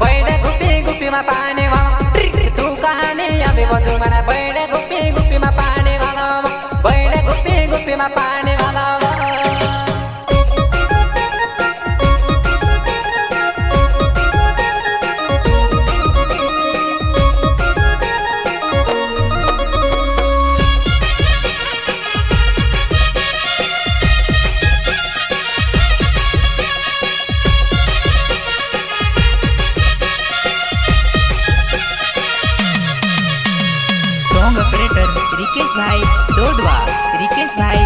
बैठे गुप्पी गुप्पी में पानी वाला तू कहानी अभी वो तू मना बैठे गुप्पी गुप्पी में पानी वाला बैठे गुप्पी गुप्पी में पानी वाला ऑपरेटर रिकेश भाई डोडवा रिकेश भाई